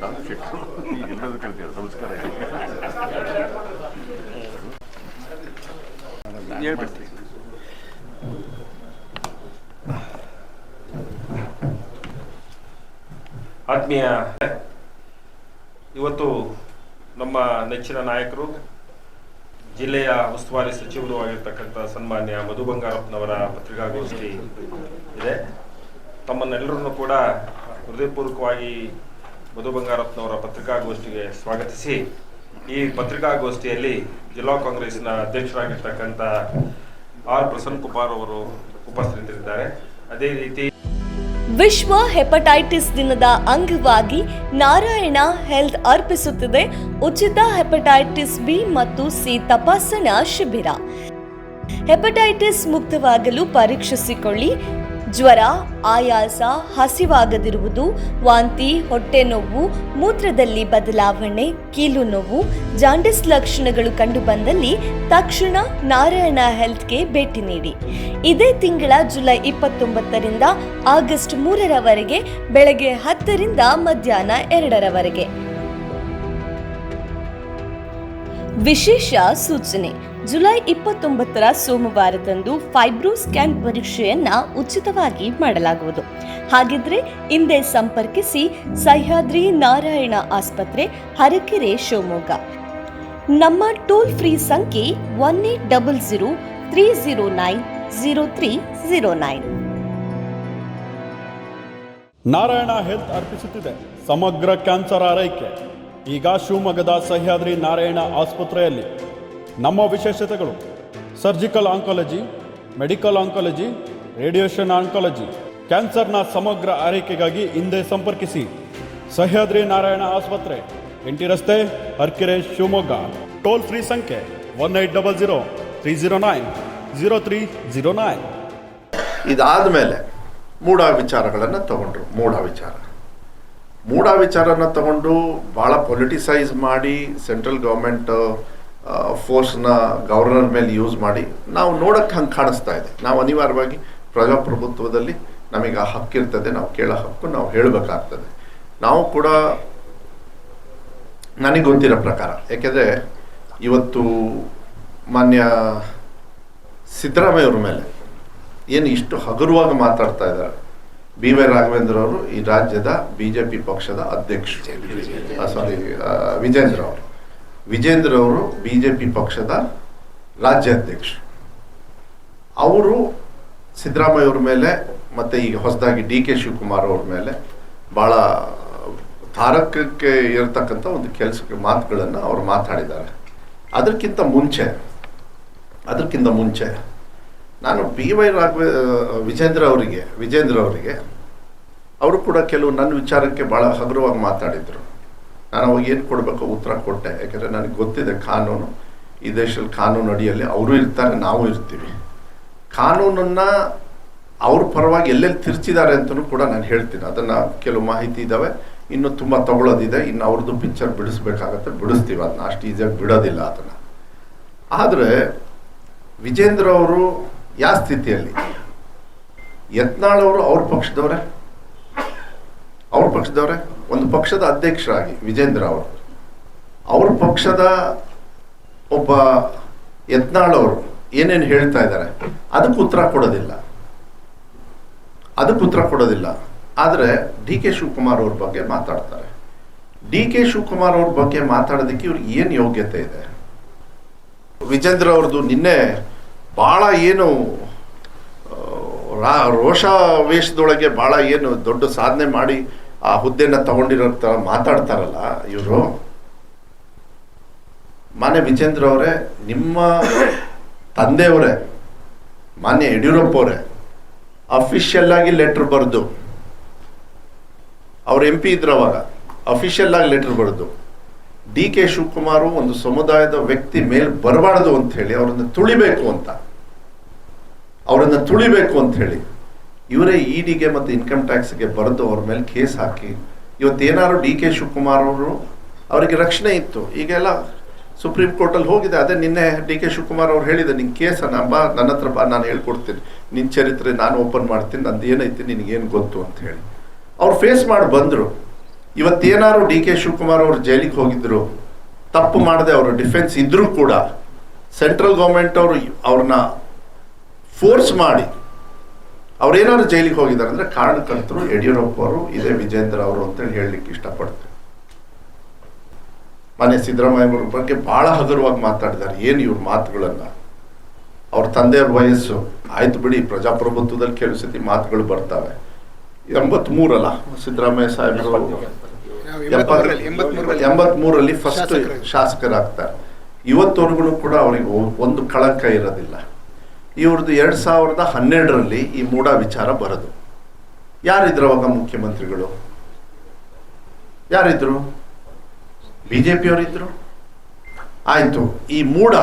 ಎಲ್ಲರೂ ಕೇಳ್ತೀರ ನಮಸ್ಕಾರ ಹೇಳ್ಬಿಡ್ತೀವಿ. ಆತ್ಮೀಯ, ಇವತ್ತು ನಮ್ಮ ನೆಚ್ಚಿನ ನಾಯಕರು ಜಿಲ್ಲೆಯ ಉಸ್ತುವಾರಿ ಸಚಿವರು ಆಗಿರ್ತಕ್ಕಂಥ ಸನ್ಮಾನ್ಯ ಮಧು ಬಂಗಾರಪ್ಪನವರ ಪತ್ರಿಕಾಗೋಷ್ಠಿ ಇದೆ. ತಮ್ಮನ್ನೆಲ್ಲರನ್ನು ಕೂಡ ಹೃದಯಪೂರ್ವಕವಾಗಿ ಮಧು ಬಂಗಾರಪ್ಪನವರ ಪತ್ರಿಕಾಗೋಷ್ಠಿಗೆ ಸ್ವಾಗತಿಸಿ, ಈ ಪತ್ರಿಕಾಗೋಷ್ಠಿಯಲ್ಲಿ ಜಿಲ್ಲಾ ಕಾಂಗ್ರೆಸ್ನ ಅಧ್ಯಕ್ಷರಾಗಿರ್ತಕ್ಕಂಥ ಆರ್ ಪ್ರಸನ್ನ ಕುಮಾರ್ ಅವರು ಉಪಸ್ಥಿತರಿದ್ದಾರೆ. ಅದೇ ರೀತಿ ವಿಶ್ವ ಹೆಪಟೈಟಿಸ್ ದಿನದ ಅಂಗವಾಗಿ ನಾರಾಯಣ ಹೆಲ್ತ್ ಅರ್ಪಿಸುತ್ತಿದೆ ಉಚಿತ ಹೆಪಟೈಟಿಸ್ ಬಿ ಮತ್ತು ಸಿ ತಪಾಸಣಾ ಶಿಬಿರ. ಹೆಪಟೈಟಿಸ್ ಮುಕ್ತವಾಗಲು ಪರೀಕ್ಷಿಸಿಕೊಳ್ಳಿ. ಜ್ವರ, ಆಯಾಸ, ಹಸಿವಾಗದಿರುವುದು, ವಾಂತಿ, ಹೊಟ್ಟೆ ನೋವು, ಮೂತ್ರದಲ್ಲಿ ಬದಲಾವಣೆ, ಕೀಲು ನೋವು, ಜಾಂಡಿಸ್ ಲಕ್ಷಣಗಳು ಕಂಡುಬಂದಲ್ಲಿ ತಕ್ಷಣ ನಾರಾಯಣ ಹೆಲ್ತ್ಗೆ ಭೇಟಿ ನೀಡಿ. ಇದೇ ತಿಂಗಳ ಜುಲೈ 29ರಿಂದ ಆಗಸ್ಟ್ 3ರವರೆಗೆ ಬೆಳಗ್ಗೆ 10ರಿಂದ ಮಧ್ಯಾಹ್ನ 2ರವರೆಗೆ. ವಿಶೇಷ ಸೂಚನೆ: ಜುಲೈ 29ರ ಸೋಮವಾರದಂದು ಫೈಬ್ರೋ ಸ್ಕ್ಯಾನ್ ಪರೀಕ್ಷೆಯನ್ನ ಉಚಿತವಾಗಿ ಮಾಡಲಾಗುವುದು. ಹಾಗಿದ್ರೆ ಹಿಂದೆ ಸಂಪರ್ಕಿಸಿ ಸಹ್ಯಾದ್ರಿ ನಾರಾಯಣ ಆಸ್ಪತ್ರೆ, ಹರಕೆರೆ, ಶಿವಮೊಗ್ಗ. ನಮ್ಮ ಟೋಲ್ ಫ್ರೀ ಸಂಖ್ಯೆ 1800-309-0309. ನಾರಾಯಣ ಹೆಲ್ತ್ ಅರ್ಪಿಸುತ್ತಿದೆ ಸಮಗ್ರ ಕ್ಯಾನ್ಸರ್ ಆರೈಕೆ. ಈಗ ಶಿವಮೊಗ್ಗದ ಸಹ್ಯಾದ್ರಿ ನಾರಾಯಣ ಆಸ್ಪತ್ರೆಯಲ್ಲಿ ನಮ್ಮ ವಿಶೇಷತೆಗಳು: surgical oncology, medical oncology, radiation oncology. ಕ್ಯಾನ್ಸರ್ನ ಸಮಗ್ರ ಆರೈಕೆಗಾಗಿ ಹಿಂದೆ ಸಂಪರ್ಕಿಸಿ ಸಹ್ಯಾದ್ರಿ ನಾರಾಯಣ ಆಸ್ಪತ್ರೆ, ಎಂಟಿ ರಸ್ತೆ, ಹರ್ಕೆರೆ, ಶಿವಮೊಗ್ಗ. ಟೋಲ್ ಫ್ರೀ ಸಂಖ್ಯೆ 1800-309-0309. ಇದಾದ ಮೇಲೆ ಮೂಢ ವಿಚಾರಗಳನ್ನು ತಗೊಂಡ್ರು. ಮೂಢ ವಿಚಾರನ ತಗೊಂಡು ಭಾಳ ಪೊಲಿಟಿಸೈಸ್ ಮಾಡಿ ಸೆಂಟ್ರಲ್ ಗೌರ್ಮೆಂಟ್ ಫೋರ್ಸ್ನ ಗವರ್ನರ್ ಮೇಲೆ ಯೂಸ್ ಮಾಡಿ ನಾವು ನೋಡೋಕ್ಕೆ ಹಂಗೆ ಕಾಣಿಸ್ತಾ ಇದೆ. ನಾವು ಅನಿವಾರ್ಯವಾಗಿ ಪ್ರಜಾಪ್ರಭುತ್ವದಲ್ಲಿ ನಮಗೆ ಆ ಹಕ್ಕಿರ್ತದೆ, ನಾವು ಕೇಳೋ ಹಕ್ಕು ನಾವು ಹೇಳಬೇಕಾಗ್ತದೆ. ನಾವು ಕೂಡ ನನಗೆ ಗೊತ್ತಿರೋ ಪ್ರಕಾರ, ಯಾಕೆಂದರೆ ಇವತ್ತು ಮಾನ್ಯ ಸಿದ್ದರಾಮಯ್ಯವ್ರ ಮೇಲೆ ಏನು ಇಷ್ಟು ಹಗುರವಾಗಿ ಮಾತಾಡ್ತಾ ಇದ್ದಾರೆ. ಬಿ.ವೈ. ರಾಘವೇಂದ್ರ ಅವರು ಈ ರಾಜ್ಯದ BJP ಪಕ್ಷದ ಅಧ್ಯಕ್ಷರು. ವಿಜೇಂದ್ರ ಅವರು BJP ಪಕ್ಷದ ರಾಜ್ಯಾಧ್ಯಕ್ಷರು. ಅವರು ಸಿದ್ದರಾಮಯ್ಯವ್ರ ಮೇಲೆ ಮತ್ತು ಈಗ ಹೊಸದಾಗಿ DK ಶಿವಕುಮಾರ್ ಅವ್ರ ಮೇಲೆ ಭಾಳ ತಾರಕಕ್ಕೆ ಇರತಕ್ಕಂಥ ಒಂದು ಕೆಲಸಕ್ಕೆ ಮಾತುಗಳನ್ನು ಅವರು ಮಾತಾಡಿದ್ದಾರೆ. ಅದಕ್ಕಿಂತ ಮುಂಚೆ ನಾನು B.ವೈ. ವಿಜೇಂದ್ರ ಅವರಿಗೆ ಅವರು ಕೂಡ ಕೆಲವು ನನ್ನ ವಿಚಾರಕ್ಕೆ ಭಾಳ ಹಗುರವಾಗಿ ಮಾತಾಡಿದರು. ನಾನು ಅವಾಗ ಏನು ಕೊಡಬೇಕು ಉತ್ತರ ಕೊಟ್ಟೆ. ಯಾಕೆಂದರೆ ನನಗೆ ಗೊತ್ತಿದೆ ಕಾನೂನು, ಈ ದೇಶದಲ್ಲಿ ಕಾನೂನು ಅಡಿಯಲ್ಲಿ ಅವರು ಇರ್ತಾರೆ, ನಾವು ಇರ್ತೀವಿ. ಕಾನೂನನ್ನು ಅವ್ರ ಪರವಾಗಿ ಎಲ್ಲೆಲ್ಲಿ ತಿರ್ಚಿದ್ದಾರೆ ಅಂತಲೂ ಕೂಡ ನಾನು ಹೇಳ್ತೀನಿ. ಅದನ್ನು ಕೆಲವು ಮಾಹಿತಿ ಇದ್ದಾವೆ, ಇನ್ನೂ ತುಂಬ ತಗೊಳ್ಳೋದಿದೆ. ಇನ್ನು ಅವ್ರದ್ದು ಪಿಕ್ಚರ್ ಬಿಡಿಸ್ಬೇಕಾಗತ್ತೆ, ಬಿಡಿಸ್ತೀವಿ. ಅದನ್ನ ಅಷ್ಟು ಈಸಿಯಾಗಿ ಬಿಡೋದಿಲ್ಲ ಅದನ್ನು. ಆದರೆ ವಿಜೇಂದ್ರ ಅವರು ಯಾವ ಸ್ಥಿತಿಯಲ್ಲಿ, ಯತ್ನಾಳ್ ಅವರು ಅವ್ರ ಪಕ್ಷದವರೇ ಒಂದು ಪಕ್ಷದ ಅಧ್ಯಕ್ಷರಾಗಿ ವಿಜೇಂದ್ರ ಅವರು, ಅವ್ರ ಪಕ್ಷದ ಒಬ್ಬ ಯತ್ನಾಳ್ ಅವರು ಏನೇನು ಹೇಳ್ತಾ ಇದ್ದಾರೆ ಅದಕ್ಕೆ ಉತ್ತರ ಕೊಡೋದಿಲ್ಲ. ಆದರೆ DK ಶಿವಕುಮಾರ್ ಅವ್ರ ಬಗ್ಗೆ ಮಾತಾಡ್ತಾರೆ. DK ಶಿವಕುಮಾರ್ ಅವ್ರ ಬಗ್ಗೆ ಮಾತಾಡೋದಕ್ಕೆ ಇವ್ರಿಗೆ ಏನು ಯೋಗ್ಯತೆ ಇದೆ? ವಿಜೇಂದ್ರ ಅವ್ರದ್ದು ನಿನ್ನೆ ಭಾಳ ಏನು ರೋಷಾವೇಶದೊಳಗೆ ಭಾಳ ಏನು ದೊಡ್ಡ ಸಾಧನೆ ಮಾಡಿ ಆ ಹುದ್ದೆನ ತಗೊಂಡಿರೋ ಮಾತಾಡ್ತಾರಲ್ಲ ಇವರು. ಮಾನ್ಯ ವಿಜೇಂದ್ರ ಅವರೇ, ನಿಮ್ಮ ತಂದೆಯವರೇ ಮಾನ್ಯ ಯಡಿಯೂರಪ್ಪ ಅವರೇ ಅಫಿಷಿಯಲ್ ಆಗಿ ಲೆಟರ್ ಬರೆದು, ಅವ್ರ MP ಇದ್ರು ಅವಾಗ, ಅಫಿಷಿಯಲ್ ಆಗಿ ಲೆಟರ್ ಬರೆದು DK ಶಿವಕುಮಾರ್ ಒಂದು ಸಮುದಾಯದ ವ್ಯಕ್ತಿ ಮೇಲೆ ಬರಬಾರ್ದು ಅಂತ ಹೇಳಿ ಅವರನ್ನು ತುಳಿಬೇಕು ಅಂತ ಹೇಳಿ ಇವರೇ EDಗೆ ಮತ್ತು ಇನ್ಕಮ್ ಟ್ಯಾಕ್ಸ್ಗೆ ಬರೆದು ಅವ್ರ ಮೇಲೆ ಕೇಸ್ ಹಾಕಿ, ಇವತ್ತೇನಾದ್ರು DK ಶಿವಕುಮಾರ್ ಅವರಿಗೆ ರಕ್ಷಣೆ ಇತ್ತು. ಈಗೆಲ್ಲ ಸುಪ್ರೀಂ ಕೋರ್ಟಲ್ಲಿ ಹೋಗಿದೆ. ಅದೇ ನಿನ್ನೆ DK ಶಿವಕುಮಾರ್ ಅವ್ರು ಹೇಳಿದೆ, ನಿನ್ನ ಕೇಸನ್ನು ನನ್ನ ಹತ್ರ ಬಾ, ನಾನು ಹೇಳ್ಕೊಡ್ತೀನಿ, ನಿನ್ನ ಚರಿತ್ರೆ ನಾನು ಓಪನ್ ಮಾಡ್ತೀನಿ, ನಂದು ಏನೈತಿ ನಿನಗೇನು ಗೊತ್ತು ಅಂತ ಹೇಳಿ ಅವ್ರು ಫೇಸ್ ಮಾಡಿ ಬಂದರು. ಇವತ್ತೇನಾದ್ರು ಡಿ ಕೆ ಶಿವಕುಮಾರ್ ಅವರು ಜೈಲಿಗೆ ಹೋಗಿದ್ರು, ತಪ್ಪು ಮಾಡದೆ ಅವರ ಡಿಫೆನ್ಸ್ ಇದ್ರೂ ಕೂಡ ಸೆಂಟ್ರಲ್ ಗೌರ್ಮೆಂಟ್ ಅವರು ಅವ್ರನ್ನ ಫೋರ್ಸ್ ಮಾಡಿ ಅವ್ರೇನಾದ್ರು ಜೈಲಿಗೆ ಹೋಗಿದ್ದಾರೆ ಅಂದರೆ ಕಾರಣಕರ್ತರು ಯಡಿಯೂರಪ್ಪ ಅವರು, ಇದೇ ವಿಜೇಂದ್ರ ಅವರು ಅಂತೇಳಿ ಹೇಳಲಿಕ್ಕೆ ಇಷ್ಟಪಡ್ತಾರೆ. ಮನೆ ಸಿದ್ದರಾಮಯ್ಯ ಬಗ್ಗೆ ಭಾಳ ಹಗುರವಾಗಿ ಮಾತಾಡಿದ್ದಾರೆ. ಏನು ಇವ್ರ ಮಾತುಗಳನ್ನು, ಅವ್ರ ತಂದೆಯವ್ರ ವಯಸ್ಸು ಆಯ್ತು ಬಿಡಿ, ಪ್ರಜಾಪ್ರಭುತ್ವದಲ್ಲಿ ಕೆಲವು ಸತಿ ಮಾತುಗಳು ಬರ್ತವೆ. 83 ಅಲ್ಲ ಸಿದ್ದರಾಮಯ್ಯ ಸಾಹೇಬರು, 83ರಲ್ಲಿ ಫಸ್ಟ್ ಶಾಸಕರಾಗ್ತಾರೆ. ಇವತ್ತವರೆಗೂ ಕೂಡ ಅವರಿಗೆ ಒಂದು ಕಳಂಕ ಇರೋದಿಲ್ಲ. ಇವ್ರದ್ದು 2012ರಲ್ಲಿ ಈ ಮೂಡ ವಿಚಾರ ಬರೋದು. ಯಾರಿದ್ರು ಅವಾಗ ಮುಖ್ಯಮಂತ್ರಿಗಳು? ಯಾರಿದ್ರು? BJP ಅವರಿದ್ರು. ಆಯ್ತು, ಈ ಮೂಡ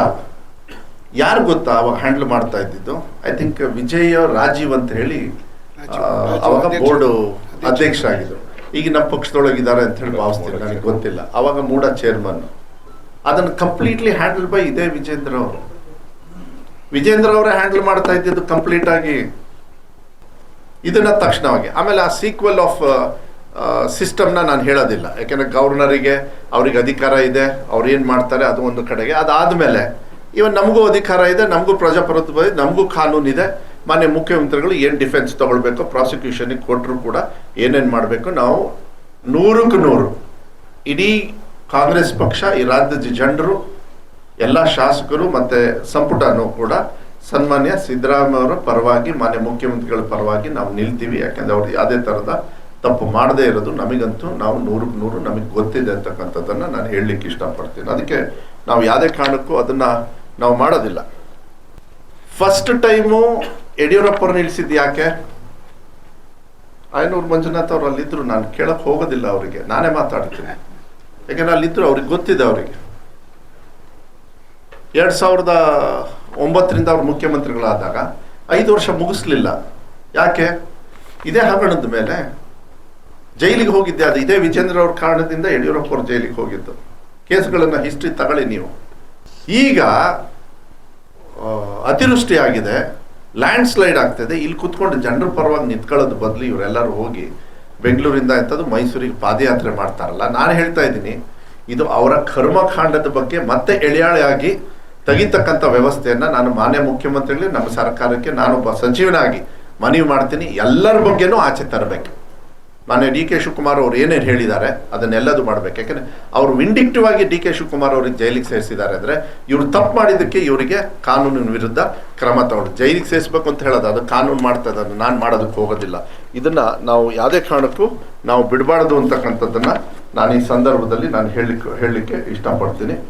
ಯಾರು ಗೊತ್ತಾ ಅವಾಗ ಹ್ಯಾಂಡಲ್ ಮಾಡ್ತಾ ಇದ್ದಿದ್ದು? ಐ ಥಿಂಕ್ ವಿಜಯ್ ರಾಜೀವ್ ಅಂತ ಹೇಳಿ ಅವಾಗ ಬೋರ್ಡ್ ಅಧ್ಯಕ್ಷರಾಗಿದ್ರು. ಈಗ ನಮ್ಮ ಪಕ್ಷದೊಳಗಿದ್ದಾರೆ ಅಂತ ಹೇಳಿ ಭಾವಿಸ್ತೀನಿ, ನನಗೆ ಗೊತ್ತಿಲ್ಲ. ಅವಾಗ ಮೂಡ ಚೇರ್ಮನ್. ಅದನ್ನು ಕಂಪ್ಲೀಟ್ಲಿ ಹ್ಯಾಂಡಲ್ ಬೈ ಇದೇ ವಿಜೇಂದ್ರ ಅವರು. ವಿಜೇಂದ್ರ ಅವರೇ ಹ್ಯಾಂಡಲ್ ಮಾಡ್ತಾ ಇದ್ದಿದ್ದು ಕಂಪ್ಲೀಟ್ ಆಗಿ ಇದನ್ನ ತಕ್ಷಣವಾಗಿ. ಆಮೇಲೆ ಆ ಸೀಕ್ವೆಲ್ ಆಫ್ ಸಿಸ್ಟಮ್ನ ನಾನು ಹೇಳೋದಿಲ್ಲ, ಯಾಕೆಂದರೆ ಗವರ್ನರಿಗೆ ಅವ್ರಿಗೆ ಅಧಿಕಾರ ಇದೆ, ಅವ್ರು ಏನು ಮಾಡ್ತಾರೆ ಅದು ಒಂದು ಕಡೆಗೆ. ಅದಾದಮೇಲೆ ಇವನ್ ನಮಗೂ ಅಧಿಕಾರ ಇದೆ, ನಮಗೂ ಪ್ರಜಾಪ್ರಭುತ್ವ ಇದೆ, ನಮಗೂ ಕಾನೂನಿದೆ. ಮಾನ್ಯ ಮುಖ್ಯಮಂತ್ರಿಗಳು ಏನು ಡಿಫೆನ್ಸ್ ತಗೊಳ್ಬೇಕು, ಪ್ರಾಸಿಕ್ಯೂಷನಿಗೆ ಕೊಟ್ಟರು ಕೂಡ ಏನೇನು ಮಾಡಬೇಕು, ನಾವು 100ಕ್ಕೆ 100 ಇಡೀ ಕಾಂಗ್ರೆಸ್ ಪಕ್ಷ, ಈ ರಾಜ್ಯದ ಜನರು, ಎಲ್ಲ ಶಾಸಕರು ಮತ್ತು ಸಂಪುಟನೂ ಕೂಡ ಸನ್ಮಾನ್ಯ ಸಿದ್ದರಾಮಯ್ಯ ಅವರ ಪರವಾಗಿ, ಮಾನ್ಯ ಮುಖ್ಯಮಂತ್ರಿಗಳ ಪರವಾಗಿ ನಾವು ನಿಲ್ತೀವಿ. ಯಾಕೆಂದರೆ ಅವ್ರು ಯಾವುದೇ ಥರದ ತಪ್ಪು ಮಾಡದೇ ಇರೋದು ನಮಗಂತೂ ನಾವು 100ಕ್ಕೆ 100 ನಮಗೆ ಗೊತ್ತಿದೆ ಅಂತಕ್ಕಂಥದ್ದನ್ನು ನಾನು ಹೇಳಲಿಕ್ಕೆ ಇಷ್ಟಪಡ್ತೀನಿ. ಅದಕ್ಕೆ ನಾವು ಯಾವುದೇ ಕಾರಣಕ್ಕೂ ಅದನ್ನು ನಾವು ಮಾಡೋದಿಲ್ಲ. ಫಸ್ಟ್ ಟೈಮು ಯಡಿಯೂರಪ್ಪರು ನಿಲ್ಲಿಸಿದ್ದು ಯಾಕೆ? ಆಯನೂರು ಮಂಜುನಾಥ್ ಅವ್ರು ಅಲ್ಲಿದ್ದರು, ನಾನು ಕೇಳಕ್ಕೆ ಹೋಗೋದಿಲ್ಲ ಅವರಿಗೆ, ನಾನೇ ಮಾತಾಡ್ತೀನಿ. ಯಾಕೆಂದರೆ ಅಲ್ಲಿದ್ದರು, ಅವ್ರಿಗೆ ಗೊತ್ತಿದೆ. ಅವರಿಗೆ 2009ರಿಂದ ಅವ್ರು ಮುಖ್ಯಮಂತ್ರಿಗಳಾದಾಗ 5 ವರ್ಷ ಮುಗಿಸ್ಲಿಲ್ಲ. ಯಾಕೆ? ಇದೇ ಹಗರಣದ ಮೇಲೆ ಜೈಲಿಗೆ ಹೋಗಿದ್ದೆ. ಅದು ಇದೇ ವಿಜೇಂದ್ರ ಅವ್ರ ಕಾರಣದಿಂದ ಯಡಿಯೂರಪ್ಪ ಅವ್ರು ಜೈಲಿಗೆ ಹೋಗಿದ್ದು. ಕೇಸ್ಗಳನ್ನು ಹಿಸ್ಟ್ರಿ ತಗೊಳ್ಳಿ ನೀವು. ಈಗ ಅತಿವೃಷ್ಟಿ ಆಗಿದೆ, ಲ್ಯಾಂಡ್ ಸ್ಲೈಡ್ ಆಗ್ತಿದೆ. ಇಲ್ಲಿ ಕುತ್ಕೊಂಡು ಜನರ ಪರವಾಗಿ ನಿಂತ್ಕೊಳ್ಳೋದು ಬದಲು ಇವರೆಲ್ಲರೂ ಹೋಗಿ ಬೆಂಗಳೂರಿಂದ ಎಂಥದ್ದು ಮೈಸೂರಿಗೆ ಪಾದಯಾತ್ರೆ ಮಾಡ್ತಾರಲ್ಲ. ನಾನು ಹೇಳ್ತಾ ಇದ್ದೀನಿ, ಇದು ಅವರ ಕರ್ಮಕಾಂಡದ ಬಗ್ಗೆ ಮತ್ತೆ ಎಳೆಯಾಳೆಯಾಗಿ ತೆಗಿತಕ್ಕಂಥ ವ್ಯವಸ್ಥೆಯನ್ನು ನಾನು ಮಾನ್ಯ ಮುಖ್ಯಮಂತ್ರಿಗಳಿಗೆ, ನಮ್ಮ ಸರ್ಕಾರಕ್ಕೆ ನಾನೊಬ್ಬ ಸಚಿವನಾಗಿ ಮನವಿ ಮಾಡ್ತೀನಿ. ಎಲ್ಲರ ಬಗ್ಗೆನೂ ಆಚೆ ತರಬೇಕು. ಮಾನ್ಯ ಡಿ ಕೆ ಶಿವಕುಮಾರ್ ಅವ್ರು ಏನೇನು ಹೇಳಿದ್ದಾರೆ ಅದನ್ನೆಲ್ಲದು ಮಾಡಬೇಕು. ಯಾಕೆಂದರೆ ಅವರು ವಿಂಡಿಕ್ಟಿವ್ ಆಗಿ ಡಿ ಕೆ ಶಿವಕುಮಾರ್ ಅವ್ರಿಗೆ ಜೈಲಿಗೆ ಸೇರಿಸಿದ್ದಾರೆ ಅಂದರೆ ಇವರು ತಪ್ಪು ಮಾಡಿದ್ದಕ್ಕೆ ಇವರಿಗೆ ಕಾನೂನಿನ ವಿರುದ್ಧ ಕ್ರಮ ತಗೊಂಡು ಜೈಲಿಗೆ ಸೇರಿಸ್ಬೇಕು ಅಂತ ಹೇಳೋದು, ಅದು ಕಾನೂನು ಮಾಡ್ತಾ ಇದ್ದಾರೆ. ನಾನು ಮಾಡೋದಕ್ಕೆ ಹೋಗೋದಿಲ್ಲ. ಇದನ್ನು ನಾವು ಯಾವುದೇ ಕಾರಣಕ್ಕೂ ನಾವು ಬಿಡಬಾರ್ದು ಅಂತಕ್ಕಂಥದ್ದನ್ನು ನಾನು ಈ ಸಂದರ್ಭದಲ್ಲಿ ನಾನು ಹೇಳಲಿಕ್ಕೆ ಇಷ್ಟಪಡ್ತೀನಿ.